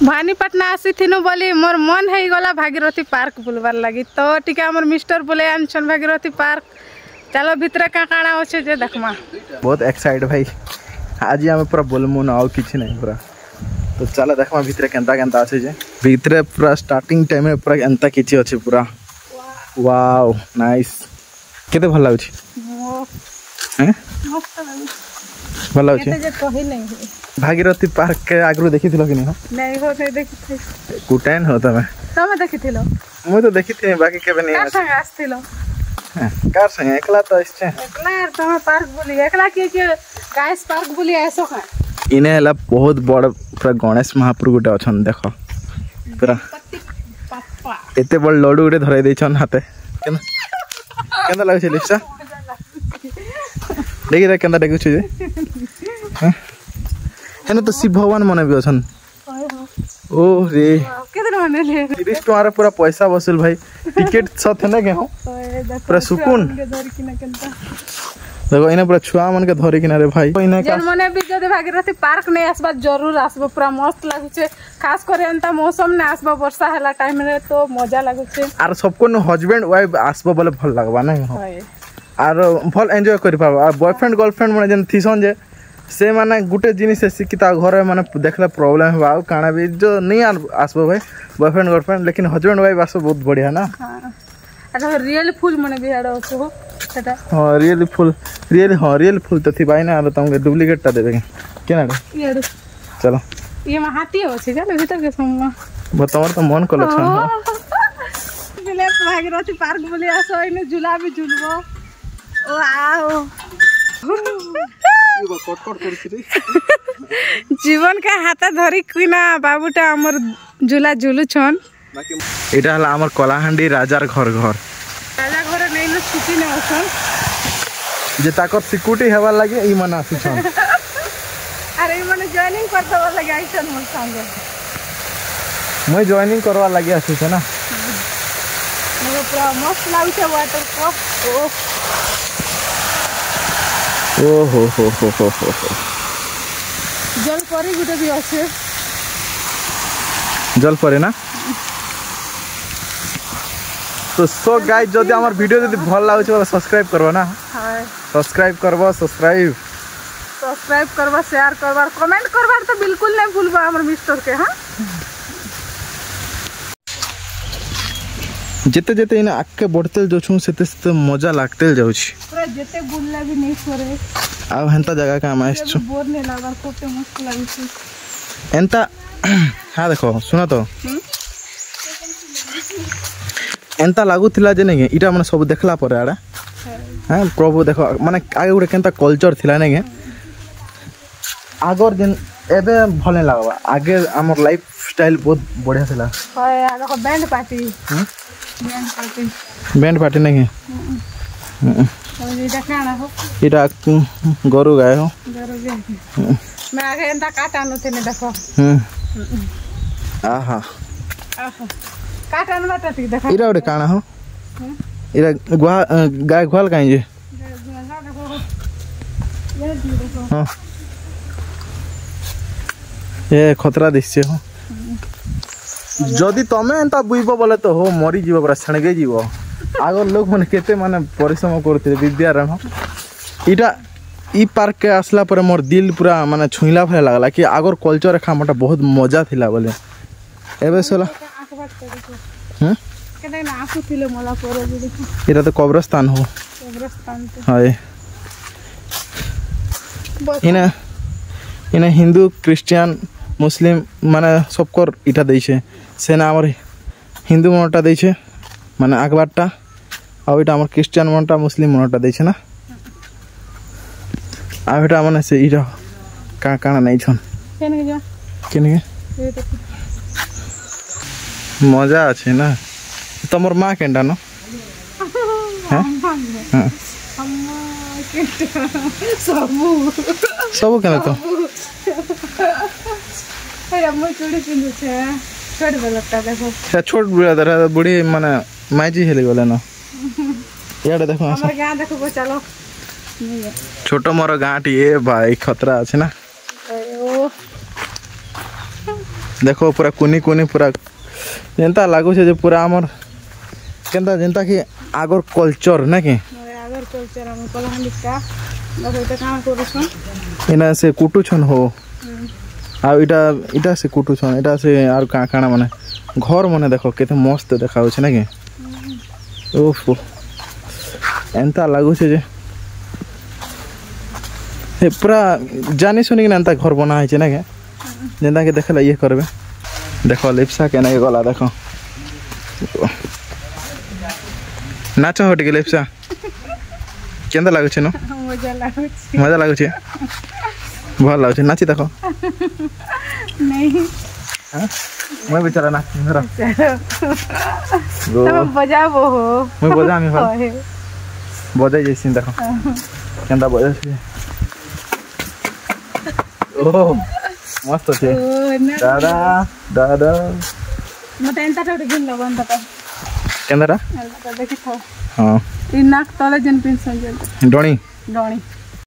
भानीपाटना आसी थिनु बोली मोर मन है गला भागीरथी पार्क बुलबार लगी तो टिका हमर मिस्टर बोले आनछन भागीरथी पार्क चलो भीतर का काना होचे जे देखमा बहुत एक्साइट भाई आज हम पूरा बोलमु ना और किछ नहीं पूरा तो चलो देखमा भीतर केंता केंता আছে जे भीतर पूरा स्टार्टिंग टाइम में पूरा एंता किछि अछि पूरा वाओ नाइस केते भल लागछि हैं मस्त लागु भल लागछि केते जे कहि नहीं भागीरथी पार्क के आगरो देखिथिलो कि नहीं नहीं हो नहीं देखि कुटाइन हो तमे देखिथिलो मु तो देखिथे बाकी केबे नहीं संग आस्थिलो कार संग एकला तो इससे एकला यार तमे पार्क बोली एकला के गाइस पार्क बोली ऐसो का इने हला बहुत बड़ पूरा गणेश महाप्रभु गुटे अछन देखो पूरा पापा एते बड़ लड्डू गुटे धराई दैछन हाथे केंदा लागै छै लिप्सा देखि रे केंदा देखु छै जे हेने तो शिव भगवान मने भी अछन ओ रे केतना माने ले 30 टका पूरा पैसा वसूल भाई टिकट सथ ने के हो पूरा सुकून देखो इने पूरा छुआ मन के धरे किनारे भाई इने का जन मने भी जदे भागीरथी पार्क ने आसबा जरूर आसबो पूरा मस्त लागु छे खास करे एंता मौसम ने आसबा वर्षा हला टाइम रे तो मजा लागु छे आर सबको न हस्बैंड वाइफ आसबो बोले भल लागबा नै हो आर भल एन्जॉय करि पाबा आ बॉयफ्रेंड गर्लफ्रेंड मने जन थिसन जे से माने गुटे जिनिस शिखिता घर माने देखला प्रॉब्लम है आउ काना भी जो नहीं आसबो भाई बॉयफ्रेंड गर्लफ्रेंड लेकिन हस्बैंड वाइफ आसबो बहुत बढ़िया ना हां अरे रियल फुल मने भी आडो हो सेटा हां रियल फुल तो थी भाई ना आरो तुमके डुप्लीकेट ता देबे केना रे ये चलो ये में हाथी हो छै चलो भीतर के सम्मा बताओ तो मन कलेक्शन बिले भागीरथी पार्क बोली आसो इने झूला भी झूलबो ओ आओ जीवन का हाथ धरी किना बाबूटा हमर झूला झूलु छन एटा हला हमर कलाहांडी राजार घर राजा घर नै न छुट्टी न होसन जे ताकर सिक्योरिटी हेवा लागे ई मना आसी छन अरे ई मने जॉइनिंग करतवा लगे आइछन मोर संगे मैं जॉइनिंग करवा लागे आसी छ ना मगे पूरा मस्त लागु छ वाटर कप ओ हो जल परी गुटे भी আছে जल परे ना तो सो गाइस जदी हमर वीडियो जदी भल लागै छै सब्सक्राइब करबो ना हां सब्सक्राइब करबो शेयर करबो कमेंट करबो तो बिल्कुल नहीं भूलबो हमर मिस्टर के हां जेते जेते इन आके बढ़तेल जो छु सेते सेते मजा लागतेल जाउ छी पूरा जेते बुलला भी नहीं छोरे आ हेंता जगह का आइस छु बोर नहीं लागल कोते मस्त लागै छी एंता हां देखो सुना तो एंता लागुथिला जे नै इटा माने सब देखला पर आडा हां प्रभु देखो माने आगे गुटे केंता कल्चर थिला नै आगर दिन एबे भले लागबा आगे हमर लाइफ स्टाइल बहुत बढ़िया थिला हाय आगे बैंड पार्टी नहीं इटा गरु गाय हो मैं आगे एंता काटानो थे ने देखो आहा काटानो बाटा थी देखो इरा ओडे काना हो इरा गाय ग्वाल काई जे हां ए खतरा दिसছে हो जदि तमे एंता बुइबो बोले तो हो मरी जीवो पूरा छणगे जीवो आगर लोग माने केते माने परिश्रम करते विद्यारण इटा ई पार्क के आसला पर मोर दिल पूरा माने छुइला भले लागला कि आगर कल्चर खा मटा बहुत मजा थिला बोले एबे सोला केने ना आंसू थिले मला पर इरा तो कब्रस्तान हो हाय इना हिंदू क्रिश्चियन मुस्लिम माने सबकर इटा दै छै सेना हमर हिंदू मनटा दै छै माने आगबाटा आ इटा हमर क्रिश्चियन मनटा मुस्लिम मनटा दै छै ना आ इटा माने से इटा का काना नै छन केने मजा আছে ना तमर मां केंडा न हां अम्मा केंडा सबु केना तो अम्मा चूड़ी पिंदु छे छोड़ बेलटा देखो छोट बेला बुढ़ी माने माइजी हेली गले ना याडे देखो हमर गां देखो चलो छोटो मोर गांटी ए भाई खतरा আছে ना देखो पूरा कुनी कुनी पूरा जेनता लागू छे जे पूरा हमर केनता जेनता कि आगर कल्चर ना कि आगर कल्चर हम कलाहांडी का देखो काम करूछन इना से कुटू छन हो आ इटा से कुटू छन इटा से आर का काना माने घर माने देखो केते मस्त देखाउ छे ना कि ओफ एंता लागू छे जे हे पूरा जानी सुनी कि एंता घर बना है छे ना कि जेंता के देखला ये करबे देखो लिप्सा के नहीं गला देखो नाच हो टिके लिप्सा केंदा लागु छे न मजा लागु छे भल लागु छे नाची देखो नहीं हां मैं बेचारा नाच मेरा तब बजाबो हो मैं बजा मी हो बजाई जैसी देखो केंदा बजा छे ओ मस्त छे दादा दादा मते एंता टोटे गिन लगन तक केंदारा देखि था हां इ नाक तले जन पिन संजन डोणी डोणी